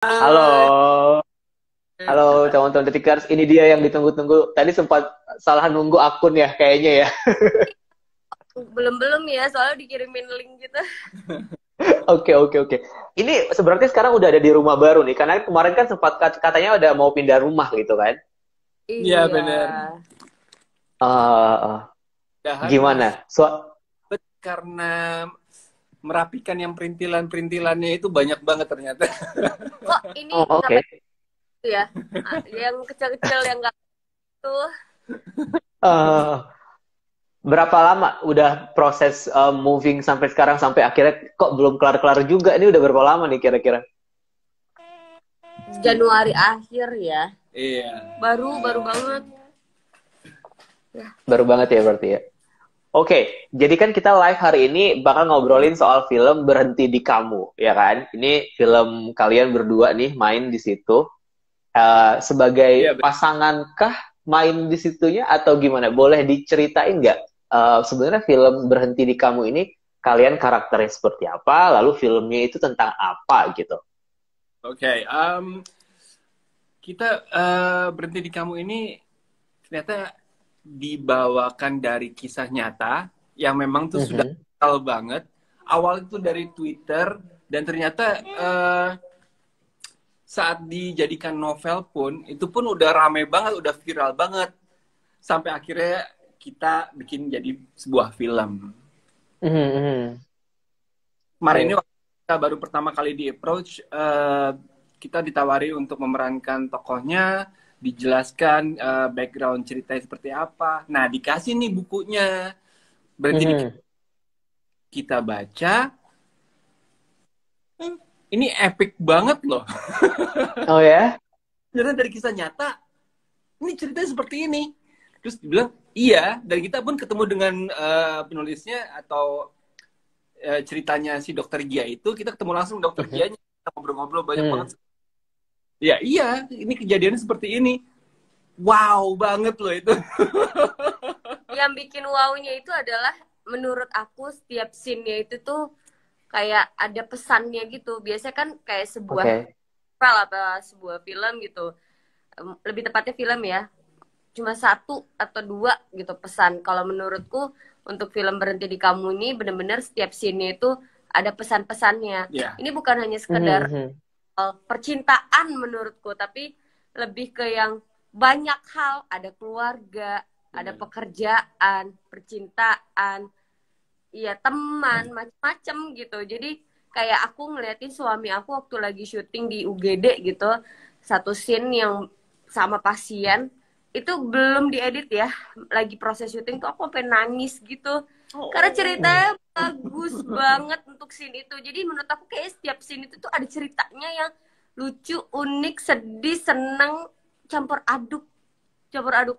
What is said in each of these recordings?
Halo, Hai. halo teman-teman Detikers. Ini dia yang ditunggu-tunggu. Tadi sempat salah nunggu akun ya kayaknya ya. Belum-belum ya, soalnya dikirimin link gitu. Oke, oke, oke. Ini sebenarnya sekarang udah ada di rumah baru nih. Karena kemarin kan sempat katanya udah mau pindah rumah gitu kan. Iya. Iya bener. Eh, Dahan masih gimana? karena merapikan yang perintilan-perintilannya itu banyak banget ternyata. Kok ini Oh, sampai oke. itu ya? Yang kecil-kecil yang enggak tuh. Eh, berapa lama udah proses moving sampai sekarang sampai akhirnya kok belum kelar-kelar juga? Ini udah berapa lama nih kira-kira? Januari akhir ya. Iya. Baru banget. Ya. Baru banget ya berarti ya. Oke, jadi kan kita live hari ini bakal ngobrolin soal film Berhenti di Kamu, ya kan? Ini film kalian berdua nih main di situ. Iya Sebagai bener. pasangankah main di situnya atau gimana? Boleh diceritain nggak? Sebenarnya film Berhenti di Kamu ini kalian karakternya seperti apa? Lalu filmnya itu tentang apa gitu? Oke, kita berhenti di kamu ini ternyata dibawakan dari kisah nyata yang memang tuh sudah Mhm. viral banget. Awal itu dari Twitter dan ternyata saat dijadikan novel pun itu pun udah rame banget, udah viral banget sampai akhirnya kita bikin jadi sebuah film. Mhm, mhm. Kemarin ini Oke. waktu kita baru pertama kali di approach, kita ditawari untuk memerankan tokohnya, dijelaskan background ceritanya seperti apa. Nah, dikasih nih bukunya. Berarti Mhm. kita baca, ini epic banget loh. Oh ya? Ternyata dari kisah nyata, ini ceritanya seperti ini. Terus dibilang, iya, dan kita pun ketemu dengan penulisnya atau ceritanya si dokter Gia itu, kita ketemu langsung dokter Mhm. Gianya, kita ngobrol-ngobrol banyak banget. Mhm. Ya iya, ini kejadiannya seperti ini. Wow banget loh itu. Yang bikin wow-nya itu adalah menurut aku setiap scene-nya itu tuh kayak ada pesannya gitu. Biasanya kan kayak sebuah Oke. novel apa sebuah film gitu. Lebih tepatnya film ya. Cuma satu atau dua gitu pesan. Kalau menurutku untuk film Berhenti di Kamu ini bener-bener setiap scene-nya itu ada pesan-pesannya. Ya, Ini bukan hanya Mhm, sekedar mhm. percintaan menurutku, tapi lebih ke yang banyak hal. Ada keluarga, ada benar. pekerjaan, percintaan, iya teman, macam-macam gitu. Jadi kayak aku ngeliatin suami aku waktu lagi syuting di UGD gitu, satu scene yang sama pasien itu belum diedit ya, lagi proses syuting tuh aku sampai nangis gitu. Karena Mhm. ceritanya bagus banget untuk scene itu. Jadi menurut aku kayak setiap scene itu tuh ada ceritanya yang lucu, unik, sedih, seneng, campur aduk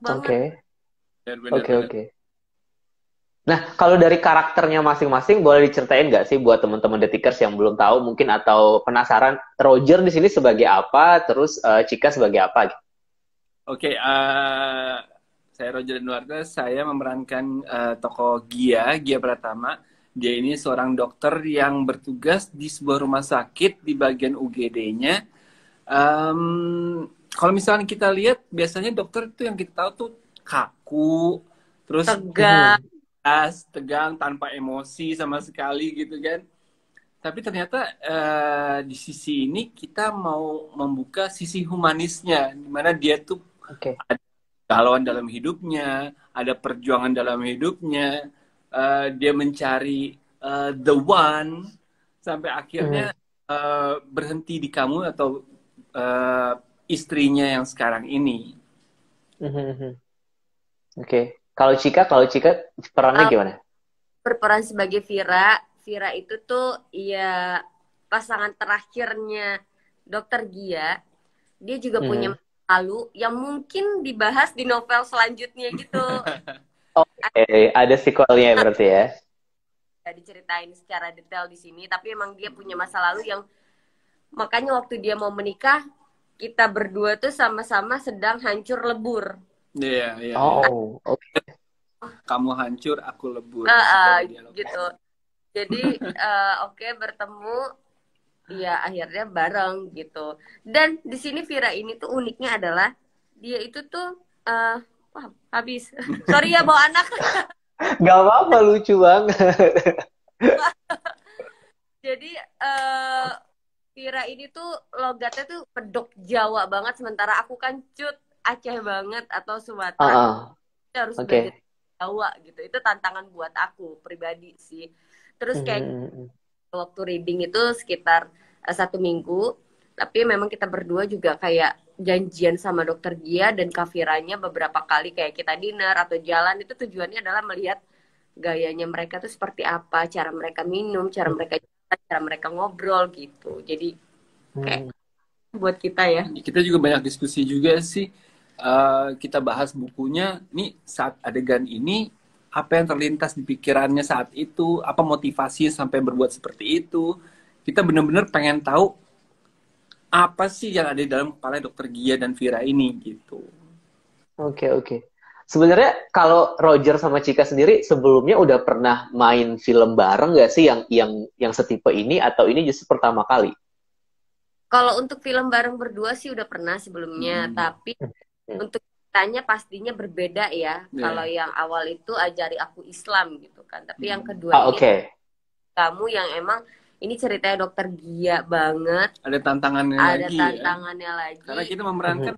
banget. Oke. Benar, benar, Oke, benar. oke. Nah, kalau dari karakternya masing-masing boleh diceritain nggak sih buat teman-teman detikers yang belum tahu mungkin atau penasaran Roger di sini sebagai apa, terus Cika sebagai apa gitu? Oke, saya Roger Danuarta, saya memerankan tokoh Gia Pratama. Dia ini seorang dokter yang bertugas di sebuah rumah sakit di bagian UGD-nya. Kalau misalnya kita lihat, biasanya dokter itu yang kita tahu tuh kaku, terus Tegang. Mhm. tegang, tanpa emosi sama sekali gitu kan. Tapi ternyata di sisi ini kita mau membuka sisi humanisnya, di mana dia tuh Oke. ada kegalauan dalam hidupnya, ada perjuangan dalam hidupnya, dia mencari the one sampai akhirnya Mhm. berhenti di kamu atau uh, istrinya yang sekarang ini. Mhm, mhm. Oke. Kalau Cika perannya Uh, gimana? Berperan sebagai Vira. Vira itu tuh ya pasangan terakhirnya Dokter Gia. Dia juga punya Mhm. masa lalu yang mungkin dibahas di novel selanjutnya gitu. Oke, ada sequelnya berarti ya. Ada diceritain secara detail di sini, tapi emang dia punya masa lalu yang makanya waktu dia mau menikah, kita berdua tuh sama-sama sedang hancur lebur. Iya, iya, iya. Oh, oke. Kamu hancur, aku lebur. Ada dialognya. Gitu. Jadi oke, bertemu dia akhirnya bareng gitu. Dan di sini Vira ini tuh uniknya adalah dia itu tuh wah habis. Sorry ya bawa anak. Gak apa-apa, lucu banget. Jadi Vira ini tuh logatnya tuh pedok Jawa banget, sementara aku kan cut Aceh banget atau Sumatera. Kita harus belajar Oke. Jawa gitu. Itu tantangan buat aku pribadi sih. Terus kayak waktu reading itu sekitar 1 minggu, tapi memang kita berdua juga kayak janjian sama dokter Gia dan Kaviranya beberapa kali kayak kita dinner atau jalan, itu tujuannya adalah melihat gayanya mereka tuh seperti apa, cara mereka minum, cara mereka jalan, cara mereka ngobrol gitu. Jadi kayak buat kita ya. Kita juga banyak diskusi juga sih. Kita bahas bukunya, nih saat adegan ini apa yang terlintas di pikirannya saat itu, apa motivasi sampai berbuat seperti itu. Kita benar-benar pengen tahu apa sih yang ada di dalam kepala Dokter Gia dan Vira ini gitu. Oke. Sebenarnya kalau Roger sama Cika sendiri sebelumnya udah pernah main film bareng nggak sih yang setipe ini, atau ini justru pertama kali? Kalau untuk film bareng berdua sih udah pernah sebelumnya, tapi untuk tanya pastinya berbeda ya. Kalau yang awal itu ajari aku Islam gitu kan, tapi yang kedua ini kamu yang emang ini ceritanya Dokter Gia banget. Ada tantangannya ada lagi. Tantangannya lagi. Karena kita memerankan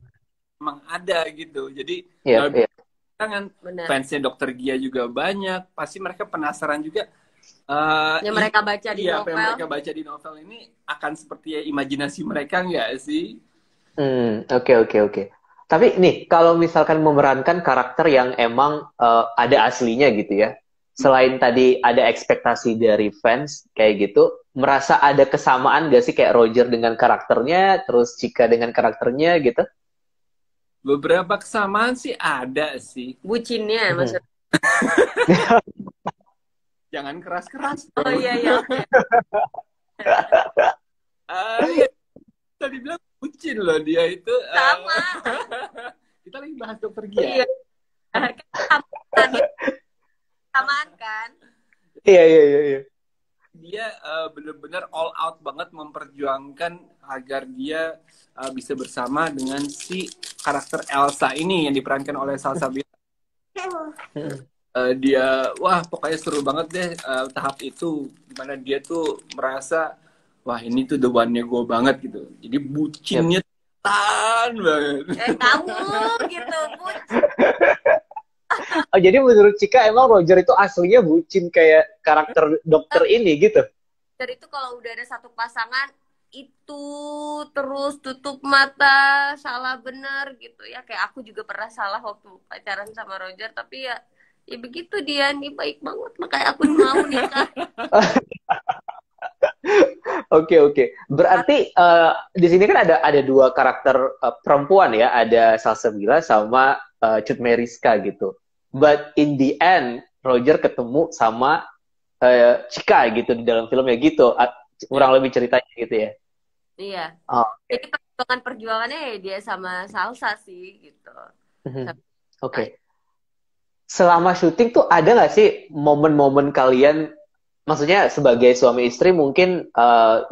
memang ada gitu. Jadi kan fansnya Dokter Gia juga banyak. Pasti mereka penasaran juga. Yang mereka baca di novel. Yang mereka baca di novel ini akan seperti imajinasi mereka nggak sih? Oke. Tapi nih, kalau misalkan memerankan karakter yang emang ada aslinya gitu ya, selain tadi ada ekspektasi dari fans kayak gitu, merasa ada kesamaan gak sih kayak Roger dengan karakternya, terus Cika dengan karakternya gitu? Beberapa kesamaan sih ada sih. Bucinnya maksudnya. Jangan keras-keras. Oh iya. Tadi bilang bucin loh dia itu. Sama. Kita lagi bahas Dokter Gia. Iya. Samaan kan? Iya. Dia benar-benar all out banget memperjuangkan agar dia bisa bersama dengan si karakter Elsa ini yang diperankan oleh Salsabila. Dia pokoknya seru banget deh tahap itu, dimana dia tuh merasa wah ini tuh the one-nya gue banget gitu, jadi bucinnya tan banget. Kamu gitu bucin. Oh, jadi menurut Cika emang Roger itu aslinya bucin kayak karakter dokter ini gitu? Dari itu kalau udah ada satu pasangan itu terus tutup mata salah benar gitu ya, kayak aku juga pernah salah waktu pacaran sama Roger, tapi ya begitu dia nih baik banget, makanya aku mau nikah. Oke. Berarti di sini kan ada dua karakter perempuan ya, ada Salsabila sama Cut Meriska gitu. But in the end Roger ketemu sama Cika gitu di dalam filmnya gitu. Kurang lebih ceritanya gitu ya. Iya. Okay. Jadi perjuangannya ya dia sama Salsa sih gitu. Oke. Selama syuting tuh ada nggak sih momen-momen kalian, maksudnya sebagai suami istri mungkin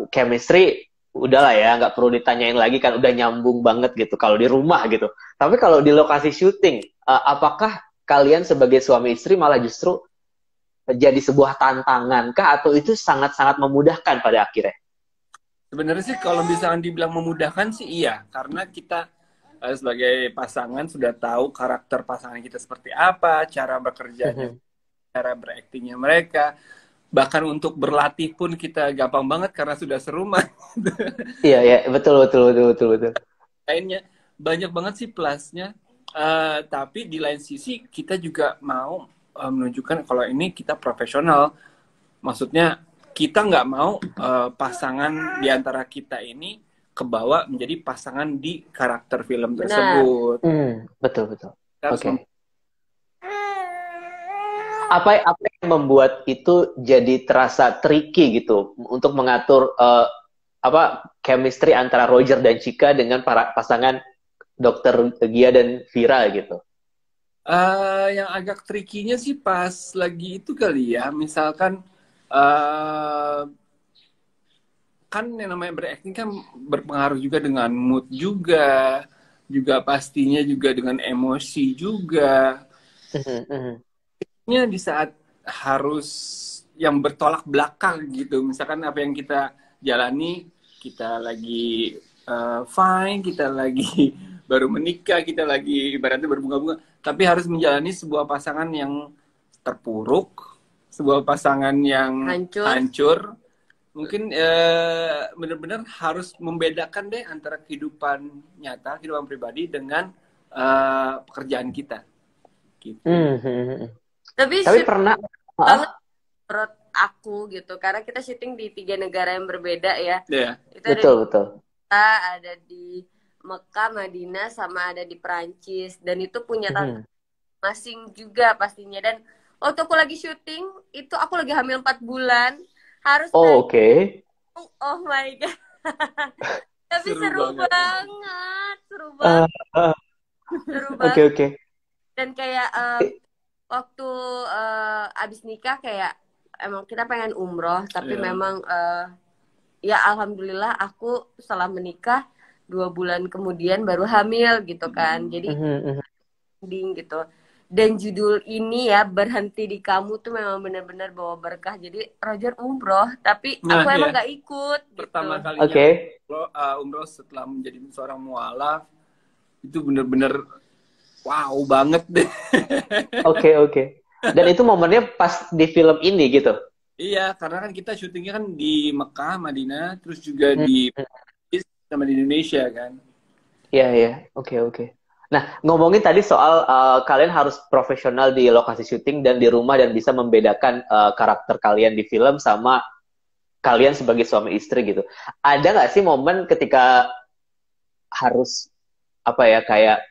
chemistry udahlah ya, nggak perlu ditanyain lagi kan, udah nyambung banget gitu kalau di rumah gitu. Tapi kalau di lokasi syuting, apakah kalian sebagai suami istri malah justru jadi sebuah tantangan kah, atau itu sangat-sangat memudahkan pada akhirnya? Sebenarnya sih kalau misalnya dibilang memudahkan sih iya, karena kita sebagai pasangan sudah tahu karakter pasangan kita seperti apa, cara bekerjanya, cara beraktingnya mereka. Bahkan untuk berlatih pun kita gampang banget karena sudah serumah. Iya, betul. Lainnya banyak banget sih plusnya. Tapi di lain sisi kita juga mau menunjukkan kalau ini kita profesional. Maksudnya kita nggak mau pasangan di antara kita ini kebawa menjadi pasangan di karakter film tersebut. Betul. Oke. Apa yang membuat itu jadi terasa tricky gitu untuk mengatur chemistry antara Roger dan Cika dengan para pasangan Dokter Gia dan Vira gitu? Yang agak tricky-nya sih pas lagi itu kali ya, misalkan kan yang namanya berakting kan berpengaruh juga dengan mood juga, juga pastinya juga dengan emosi juga. Nya di saat harus yang bertolak belakang gitu, misalkan apa yang kita jalani, kita lagi fine, kita lagi baru menikah, kita lagi ibaratnya berbunga-bunga, tapi harus menjalani sebuah pasangan yang terpuruk, sebuah pasangan yang hancur. Mungkin benar-benar harus membedakan deh antara kehidupan nyata, kehidupan pribadi dengan pekerjaan kita. Gitu. Tapi pernah menurut aku gitu, karena kita syuting di 3 negara yang berbeda ya. Yeah. Itu betul. Ada di Mekah, Madinah, sama ada di Perancis, dan itu punya tantangan masing juga pastinya. Dan waktu aku lagi syuting itu aku lagi hamil 4 bulan, harus oke. Oh my god. Tapi seru banget. Seru banget. Oke. Dan kayak waktu abis nikah kayak emang kita pengen umroh, tapi memang ya alhamdulillah aku setelah menikah 2 bulan kemudian baru hamil gitu kan. Jadi gitu. Dan judul ini ya, Berhenti di Kamu, tuh memang benar-benar bawa berkah. Jadi Roger umroh, tapi aku emang gak ikut gitu. Pertama kalinya umroh setelah menjadi seorang mualaf, itu benar-benar wow banget deh. Oke. Dan itu momennya pas di film ini gitu? Iya, karena kan kita syutingnya kan di Mekah, Madinah, terus juga di sama di Indonesia kan. Iya. Oke. Nah, ngomongin tadi soal kalian harus profesional di lokasi syuting dan di rumah dan bisa membedakan karakter kalian di film sama kalian sebagai suami istri gitu. Ada nggak sih momen ketika harus kayak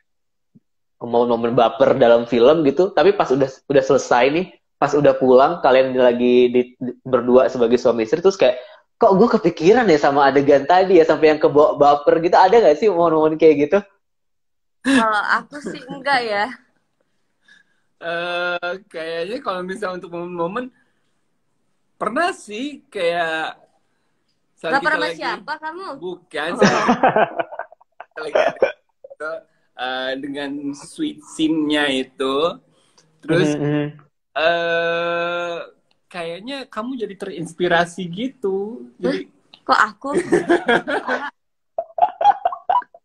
momen baper dalam film gitu, tapi pas udah selesai nih, pas udah pulang kalian lagi berdua sebagai suami istri, terus kayak kok gue kepikiran ya sama adegan tadi ya sampai yang kebawa baper gitu, ada nggak sih momen-momen kayak gitu? Kalau aku sih enggak ya. Kayaknya kalau misalnya untuk momen-momen pernah sih, kayak saat kita lagi siapa kamu? Bukan. Dengan sweet scene-nya itu, terus kayaknya kamu jadi terinspirasi gitu. Jadi kok aku?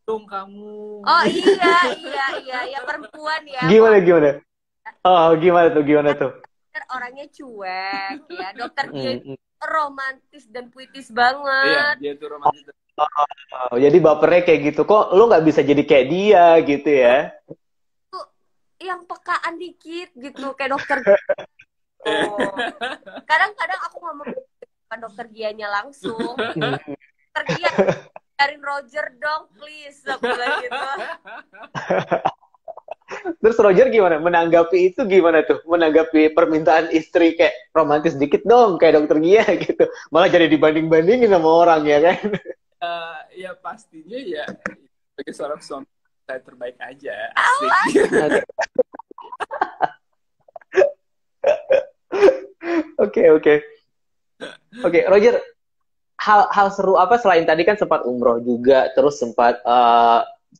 Dong kamu. Oh iya perempuan ya. Gimana? Oh, gimana tuh? Orangnya cuek ya. Dokter dia romantis dan puitis banget. Iya, dia tuh romantis. Oh, jadi bapernya kayak gitu. Kok lu nggak bisa jadi kayak dia gitu ya? Tuh yang pekaan dikit gitu, kayak dokter. Kadang-kadang aku ngomong ke dokter Gianya langsung. Dokter Gia, cariin Roger dong, please. Aku bilang gitu. Terus Roger gimana? Menanggapi itu gimana tuh? Menanggapi permintaan istri kayak romantis dikit dong, kayak dokter Gia gitu. Malah jadi dibanding-bandingin sama orang ya kan? Ya pastinya ya sebagai seorang suami saya terbaik aja. Asik. Oke, Roger, hal seru apa selain tadi kan sempat umroh juga, terus sempat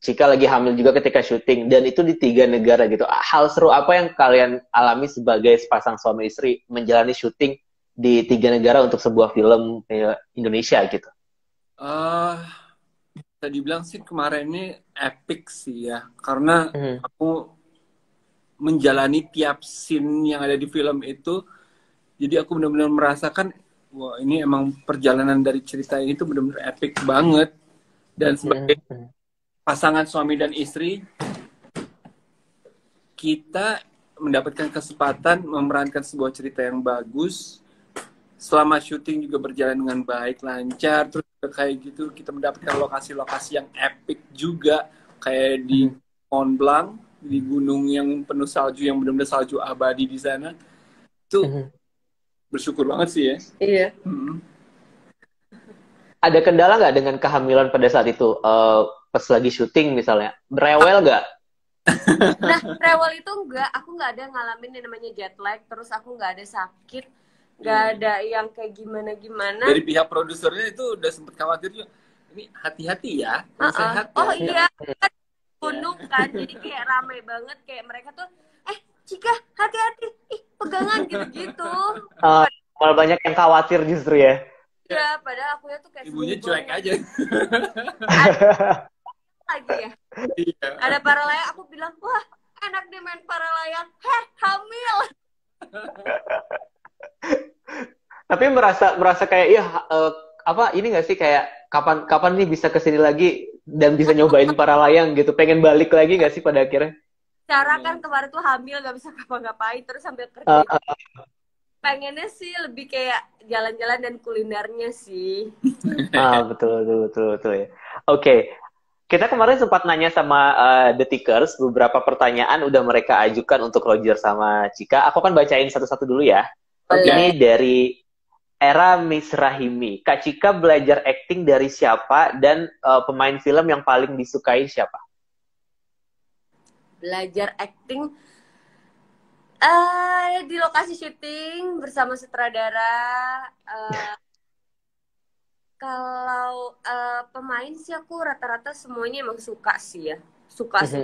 Cika lagi hamil juga ketika syuting, dan itu di 3 negara gitu. Hal seru apa yang kalian alami sebagai sepasang suami istri menjalani syuting di 3 negara untuk sebuah film Indonesia gitu? Tadi bilang sih kemarin ini epic sih ya, karena aku menjalani tiap scene yang ada di film itu, jadi aku benar-benar merasakan wah ini emang perjalanan dari cerita ini tuh benar-benar epic banget. Dan sebagai pasangan suami dan istri, kita mendapatkan kesempatan memerankan sebuah cerita yang bagus. Selama syuting juga berjalan dengan baik, lancar. Terus kayak gitu kita mendapatkan lokasi-lokasi yang epic juga, kayak di Mont Blanc, di gunung yang penuh salju, yang benar-benar salju abadi di sana. Itu bersyukur banget sih ya. Iya. Ada kendala nggak dengan kehamilan pada saat itu? Pas lagi syuting misalnya, rewel nggak? Nah, rewel itu enggak. Aku nggak ada ngalamin yang namanya jet lag. Terus aku nggak ada sakit. nggak ada yang kayak gimana-gimana. Dari pihak produsernya itu udah sempet khawatir juga. Ini hati-hati ya, yang sehat ya. Oh iya, kan gunung kan, jadi kayak rame banget kayak mereka tuh, Cika hati-hati, ih pegangan gitu-gitu. Malah banyak yang khawatir justru ya. Ya, padahal aku ya tuh kayak Ibunya cuek aja. Lagi ya. Iya. Ada para layang, aku bilang, wah enak deh main para layang, hamil. Tapi merasa kayak ya apa ini nggak sih kayak kapan nih bisa kesini lagi dan bisa nyobain para layang gitu, pengen balik lagi nggak sih pada akhirnya? Cara kan kemarin tuh hamil gak bisa ngapa-ngapain terus sambil kerja. Pengennya sih lebih kayak jalan-jalan dan kulinernya sih. Betul ya. Oke. Kita kemarin sempat nanya sama The Tickers, beberapa pertanyaan udah mereka ajukan untuk Roger sama Cika. Aku akan bacain satu-satu dulu ya. Ini dari Era Miss Rahimi. Kak Cika belajar acting dari siapa dan pemain film yang paling disukai siapa? Belajar acting di lokasi syuting bersama sutradara. Kalau pemain sih aku rata-rata semuanya emang suka sih ya. Suka sih.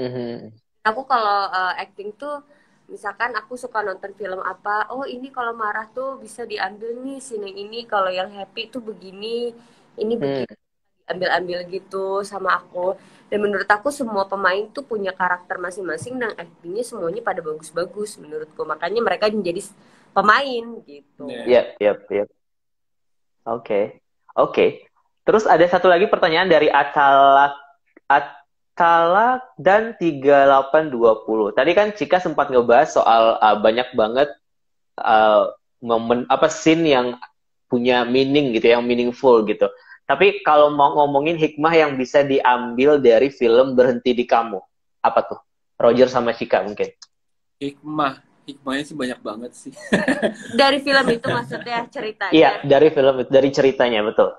Aku kalau acting tuh misalkan aku suka nonton film apa, oh ini kalau marah tuh bisa diambil nih scene yang ini, kalau yang happy tuh begini, ini begini, ambil-ambil gitu sama aku. Dan menurut aku semua pemain tuh punya karakter masing-masing dan actingnya semuanya pada bagus-bagus menurutku. Makanya mereka menjadi pemain gitu. Yep. Oke. Terus ada satu lagi pertanyaan dari Atala dan 3820. Tadi kan Cika sempat ngebahas soal banyak banget momen scene yang punya meaning gitu, yang meaningful gitu. Tapi kalau mau ngomongin hikmah yang bisa diambil dari film Berhenti di Kamu, apa tuh? Roger sama Cika mungkin. Hikmahnya sih banyak banget sih. Dari film itu maksudnya ceritanya? Iya, dari film itu, dari ceritanya, betul.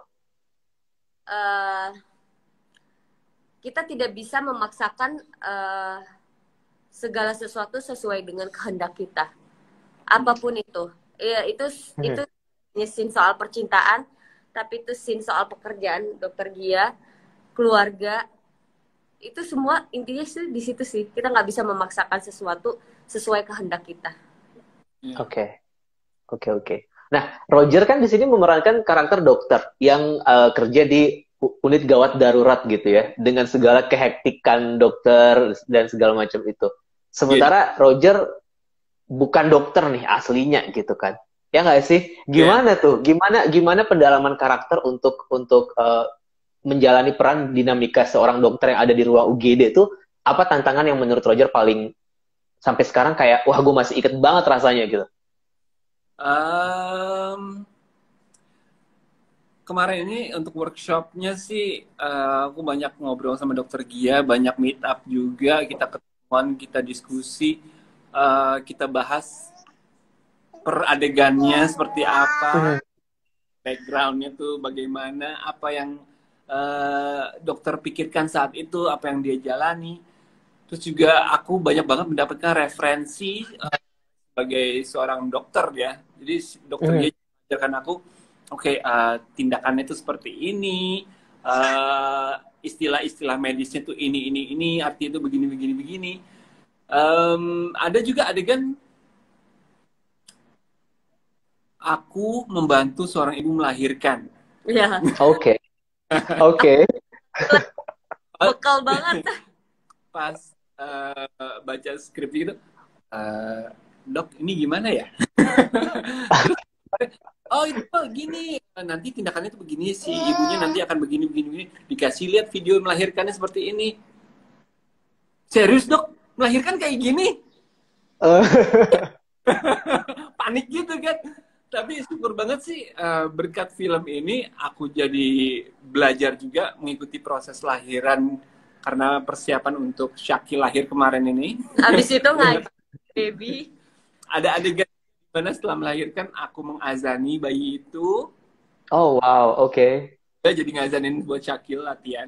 Kita tidak bisa memaksakan segala sesuatu sesuai dengan kehendak kita. Apapun itu. Ya, itu scene soal percintaan, tapi itu scene soal pekerjaan Dokter Gia, keluarga. Itu semua intinya sih di situ sih. Kita nggak bisa memaksakan sesuatu sesuai kehendak kita. Oke. Nah, Roger kan di sini memerankan karakter dokter yang kerja di unit gawat darurat gitu ya, dengan segala kehektikan dokter dan segala macam itu. Sementara Roger bukan dokter nih aslinya gitu kan. Ya nggak sih? Gimana tuh? Gimana pendalaman karakter untuk menjalani peran dinamika seorang dokter yang ada di ruang UGD itu? Apa tantangan yang menurut Roger paling sampai sekarang kayak wah gue masih inget banget rasanya gitu? Kemarin ini untuk workshopnya sih aku banyak ngobrol sama Dokter Gia, banyak meet up juga, kita ketemuan, kita diskusi, kita bahas per adegannya seperti apa, backgroundnya tuh bagaimana, apa yang dokter pikirkan saat itu, apa yang dia jalani. Terus juga aku banyak banget mendapatkan referensi sebagai seorang dokter ya. Jadi dokternya mengajarkan aku, oke, tindakannya itu seperti ini, istilah-istilah medisnya tuh ini, artinya itu begini. Ada juga adegan aku membantu seorang ibu melahirkan. Iya. Oke. Bekal banget. Pas baca skrip gitu, dok ini gimana ya? Oh itu gini, nanti tindakannya itu begini, si ibunya nanti akan begini. Dikasih lihat video melahirkannya seperti ini. Serius dok, melahirkan kayak gini? Panik gitu kan. Tapi syukur banget sih berkat film ini aku jadi belajar juga mengikuti proses lahiran karena persiapan untuk Syakil lahir kemarin ini. Abis itu ngaji baby. Ada adegan dimana setelah melahirkan aku mengazani bayi itu. Oh wow, oke. Jadi ngazanin buat Syakil latihan.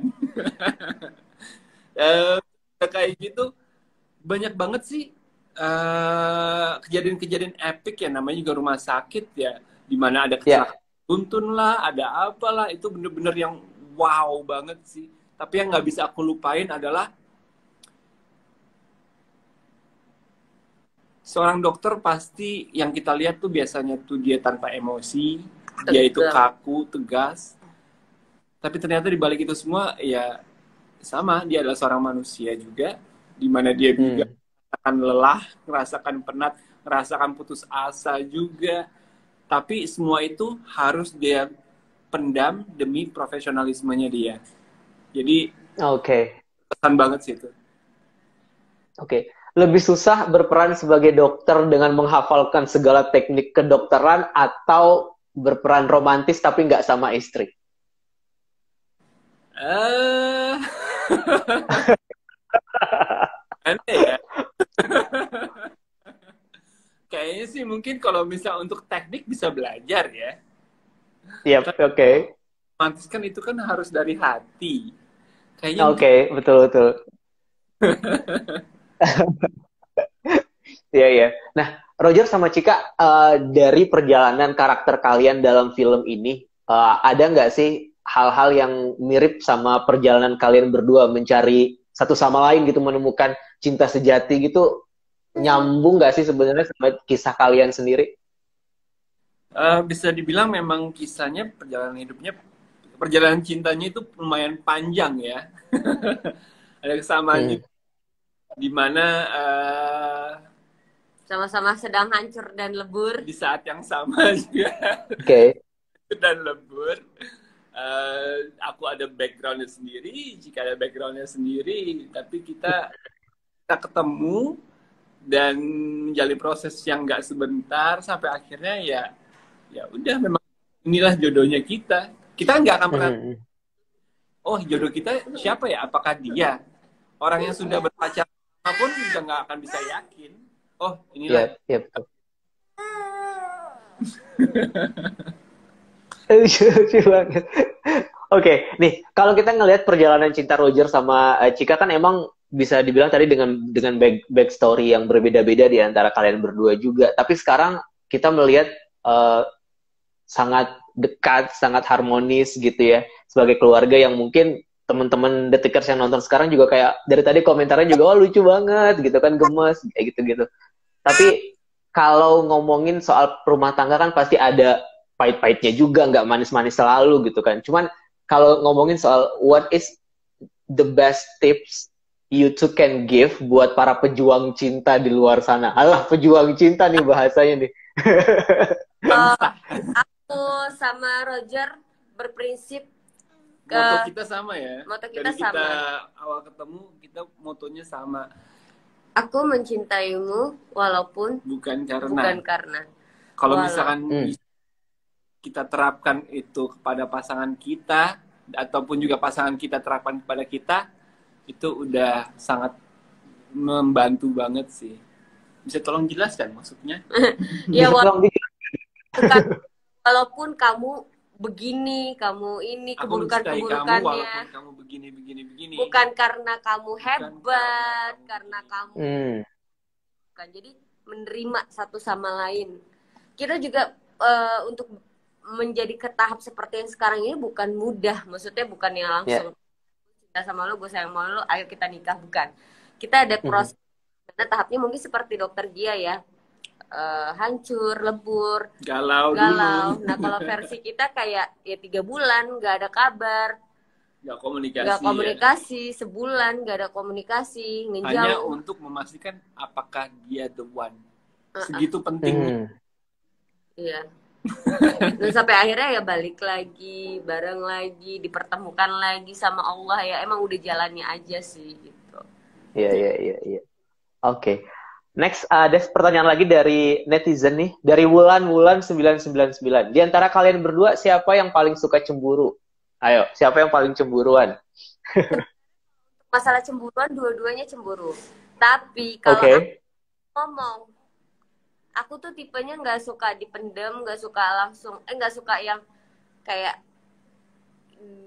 Kayak gitu banyak banget sih kejadian-kejadian epic ya, namanya juga rumah sakit ya. di mana ada Ya. kecelakaan tuntun lah, ada apalah, itu bener-bener yang wow banget sih. Tapi yang nggak bisa aku lupain adalah seorang dokter pasti yang kita lihat tuh biasanya tuh dia tanpa emosi, dia itu kaku, tegas. Tapi ternyata di balik itu semua ya sama, dia adalah seorang manusia juga, di mana dia juga merasakan lelah, merasakan penat, merasakan putus asa juga. Tapi semua itu harus dia pendam demi profesionalismenya dia. Jadi pesan banget sih itu. Oke. Lebih susah berperan sebagai dokter dengan menghafalkan segala teknik kedokteran atau berperan romantis tapi nggak sama istri? Aneh ya. Kayaknya sih mungkin kalau misal untuk teknik bisa belajar ya. Iya, oke. Romantis kan itu kan harus dari hati. Kayaknya Oke, betul. Iya, iya. Nah, Roger sama Cika, dari perjalanan karakter kalian dalam film ini, ada nggak sih hal-hal yang mirip sama perjalanan kalian berdua mencari satu sama lain gitu, menemukan cinta sejati gitu, nyambung nggak sih sebenarnya sama kisah kalian sendiri? Bisa dibilang memang kisahnya, perjalanan hidupnya, perjalanan cintanya itu lumayan panjang ya. Ada kesamaan juga, di mana sama-sama sedang hancur dan lebur di saat yang sama juga. Dan lebur. Aku ada backgroundnya sendiri, jika ada backgroundnya sendiri, tapi kita ketemu dan menjalin proses yang nggak sebentar sampai akhirnya ya udah, memang inilah jodohnya kita. Kita nggak akan pernah oh jodoh kita siapa ya, apakah dia orang yang sudah berpacaran pun juga nggak akan bisa yakin oh inilah. Betul. Oke, nih kalau kita ngelihat perjalanan cinta Roger sama Cika kan emang bisa dibilang tadi dengan backstory yang berbeda-beda di antara kalian berdua juga. Tapi sekarang kita melihat sangat dekat, sangat harmonis gitu ya, sebagai keluarga yang mungkin teman-teman Detikers yang nonton sekarang juga kayak dari tadi komentarnya juga wah lucu banget gitu kan, gemes kayak gitu-gitu. Tapi kalau ngomongin soal rumah tangga kan pasti ada pahit-pahitnya juga, nggak manis-manis selalu gitu kan. Cuman kalau ngomongin soal what is the best tips you two can give buat para pejuang cinta di luar sana. Alah, pejuang cinta nih bahasanya nih. Aku sama Roger berprinsip moto kita sama ya. Moto kita dari sama. Kita awal ketemu kita motonya sama. Aku mencintaimu walaupun bukan karena. Kalau misalkan kita terapkan itu kepada pasangan kita ataupun juga pasangan kita terapkan kepada kita, itu udah sangat membantu banget sih. Bisa tolong jelaskan maksudnya? Ya walaupun kamu begini, kamu ini keburukannya, kamu begini. Bukan karena kamu hebat, karena kamu bukan. Jadi menerima satu sama lain. Kita juga untuk menjadi ke tahap seperti yang sekarang ini bukan mudah. Maksudnya bukan yang langsung cinta sama lo, gue sayang sama lo, ayo kita nikah, bukan. Kita ada proses. Karena tahapnya mungkin seperti dokter Gia ya. Hancur, lebur, galau. Nah kalau versi kita kayak ya 3 bulan nggak ada kabar, nggak komunikasi ya. Sebulan nggak ada komunikasi, ngejauh. Hanya untuk memastikan apakah dia the one. Segitu pentingnya. Iya. Dan sampai akhirnya ya balik lagi, bareng lagi, dipertemukan lagi sama Allah ya. Emang udah jalannya aja sih gitu. Iya. Oke. Next, ada pertanyaan lagi dari netizen nih. Dari Wulan 999. Di antara kalian berdua, siapa yang paling suka cemburu? Ayo, siapa yang paling cemburuan? Masalah cemburuan, dua-duanya cemburu. Tapi kalau aku ngomong, aku tuh tipenya nggak suka dipendem, nggak suka langsung, nggak suka yang kayak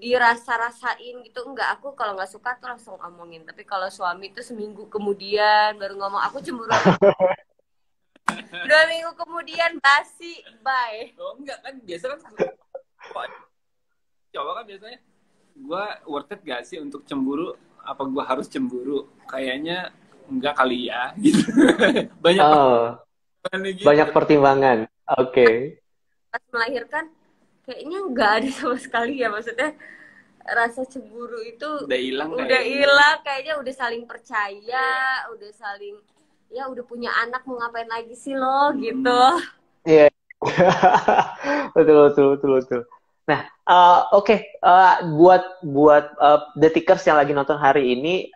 dirasa-rasain gitu. Enggak, aku kalau nggak suka tuh langsung omongin. Tapi kalau suami tuh seminggu kemudian baru ngomong aku cemburu. 2 minggu kemudian basi, bye. Oh enggak kan, biasa kan cowok kan biasanya gue worth it gak sih untuk cemburu, apa gue harus cemburu, kayaknya enggak kali ya gitu. banyak gitu. Banyak pertimbangan. Oke. Pas melahirkan kayaknya nggak ada sama sekali ya, maksudnya rasa cemburu itu udah hilang, kayaknya udah saling percaya, udah saling ya udah punya anak, mau ngapain lagi sih lo gitu. Iya. betul. Nah, oke. Buat Detikers yang lagi nonton hari ini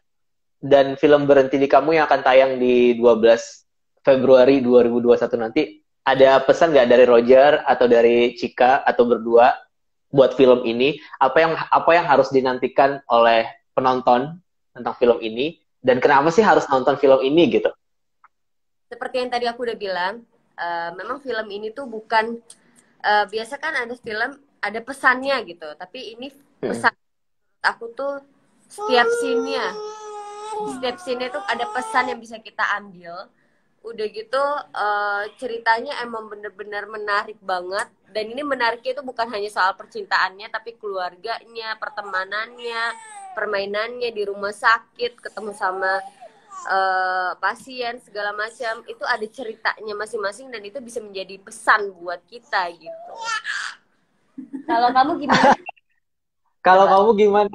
dan film Berhenti di Kamu yang akan tayang di 12 Februari 2021 nanti, ada pesan nggak dari Roger atau dari Cika atau berdua buat film ini? Apa yang harus dinantikan oleh penonton tentang film ini, dan kenapa sih harus nonton film ini gitu? Seperti yang tadi aku udah bilang, memang film ini tuh bukan biasa kan ada film ada pesannya gitu, tapi ini pesan aku tuh setiap scene-nya tuh ada pesan yang bisa kita ambil. Udah gitu ceritanya emang bener-bener menarik banget, dan ini menariknya itu bukan hanya soal percintaannya, tapi keluarganya, pertemanannya, permainannya di rumah sakit, ketemu sama pasien segala macam, itu ada ceritanya masing-masing dan itu bisa menjadi pesan buat kita gitu. Kalau kamu gimana? Kalau kamu gimana?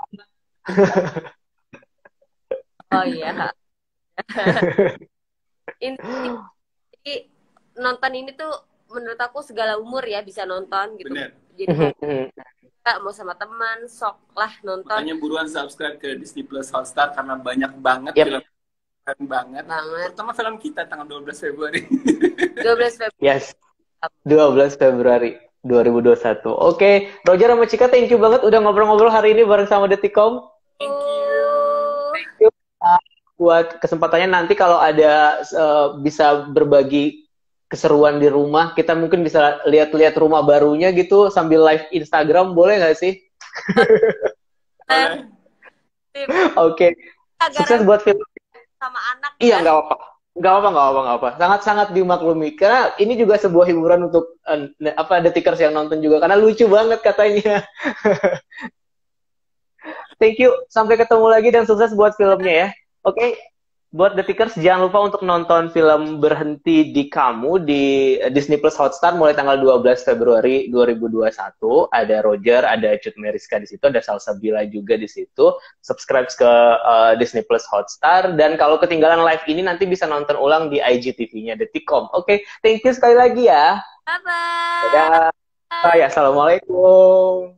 Oh iya. Jadi nonton ini tuh menurut aku segala umur ya bisa nonton gitu. Bener. Jadi mau sama teman, sok lah nonton. Makanya buruan subscribe ke Disney Plus Hotstar karena banyak banget film keren banget. Terutama film kita tanggal 12 Februari. 12 Februari. Yes. 12 Februari 2021. Oke, Roger sama Cika, thank you banget udah ngobrol-ngobrol hari ini bareng sama Detikom. Thank you. Thank you buat kesempatannya. Nanti kalau ada bisa berbagi keseruan di rumah, kita mungkin bisa lihat-lihat rumah barunya gitu sambil live Instagram, boleh nggak sih? Oke. Sukses buat film sama anak. Iya, nggak apa-apa. Sangat-sangat dimaklumi. Karena ini juga sebuah hiburan untuk Detikers yang nonton juga, karena lucu banget katanya. Thank you. Sampai ketemu lagi dan sukses buat filmnya ya. Oke. Buat Detikers, jangan lupa untuk nonton film Berhenti di Kamu di Disney Plus Hotstar mulai tanggal 12 Februari 2021. Ada Roger, ada Cut Meriska di situ, ada Salsabila juga di situ. Subscribe ke Disney Plus Hotstar, dan kalau ketinggalan live ini nanti bisa nonton ulang di IGTV-nya Detikom. Oke, thank you sekali lagi ya. Bye-bye. Dadah. Assalamualaikum.